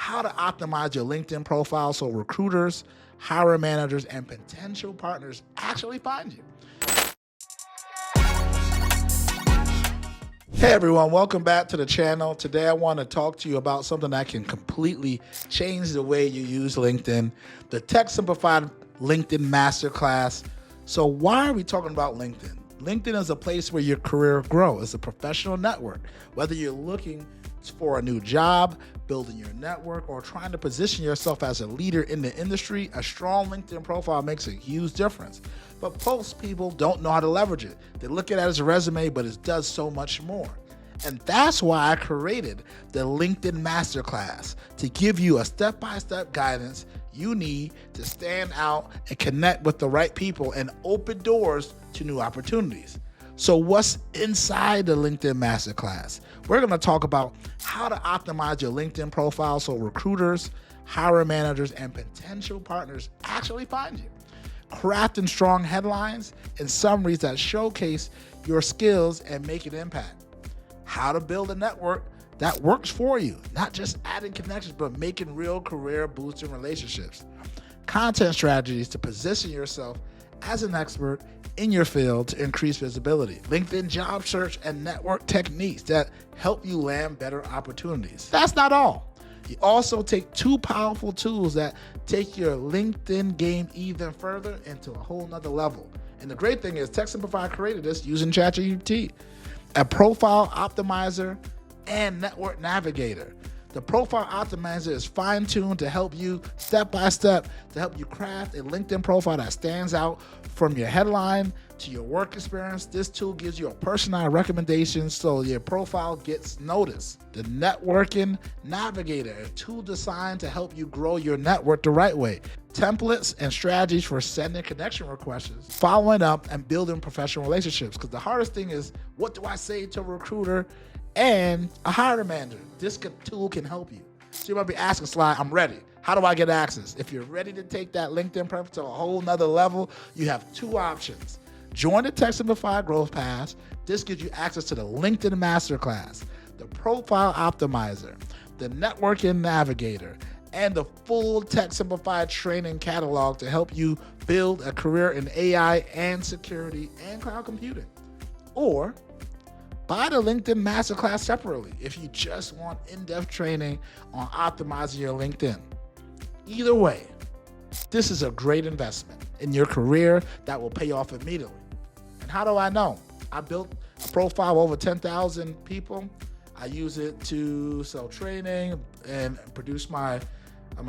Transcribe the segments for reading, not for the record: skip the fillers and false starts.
how to optimize your LinkedIn profile so recruiters, hiring managers, and potential partners actually find you. Hey everyone, welcome back to the channel. Today I want to talk to you about something that can completely change the way you use LinkedIn, the Tech Simplified LinkedIn Masterclass. So why are we talking about LinkedIn? LinkedIn is a place where your career grows. It's a professional network. Whether you're looking for a new job, building your network, or trying to position yourself as a leader in the industry, a strong LinkedIn profile makes a huge difference. But most people don't know how to leverage it. They look at it as a resume, but it does so much more. And that's why I created the LinkedIn Masterclass, to give you a step-by-step guidance you need to stand out and connect with the right people and open doors to new opportunities. So what's inside the LinkedIn Masterclass? We're going to talk about how to optimize your LinkedIn profile so recruiters, hiring managers, and potential partners actually find you. Crafting strong headlines and summaries that showcase your skills and make an impact. How to build a network that works for you, not just adding connections, but making real career boosting relationships. Content strategies to position yourself as an expert in your field to increase visibility. LinkedIn job search and network techniques that help you land better opportunities. That's not all. You also take two powerful tools that take your LinkedIn game even further into a whole nother level. And the great thing is Tech Simplified created this using ChatGPT, a profile optimizer and network navigator. The profile optimizer is fine-tuned to help you step by step, to help you craft a LinkedIn profile that stands out from your headline to your work experience. This tool gives you a personalized recommendation so your profile gets noticed. The networking navigator, a tool designed to help you grow your network the right way. Templates and strategies for sending connection requests, following up, and building professional relationships. Because the hardest thing is, what do I say to a recruiter and a hiring manager? This tool can help you. So you might be asking, Sly, I'm ready. How do I get access? If you're ready to take that LinkedIn prep to a whole nother level, you have two options. Join the Tech Simplified Growth Pass. This gives you access to the LinkedIn Masterclass, the Profile Optimizer, the Networking Navigator, and the full Tech Simplified training catalog to help you build a career in AI and security and cloud computing. Or buy the LinkedIn Masterclass separately if you just want in-depth training on optimizing your LinkedIn. Either way, this is a great investment in your career that will pay off immediately. And how do I know? I built a profile of over 10,000 people. I use it to sell training and produce my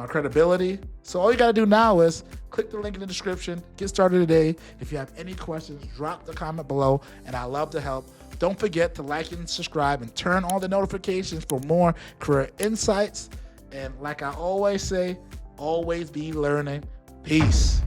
credibility. So all you got to do now is click the link in the description, get started today. If you have any questions, drop the comment below, and I love to help. Don't forget to like and subscribe and turn on the notifications for more career insights. And like I always say, always be learning. Peace.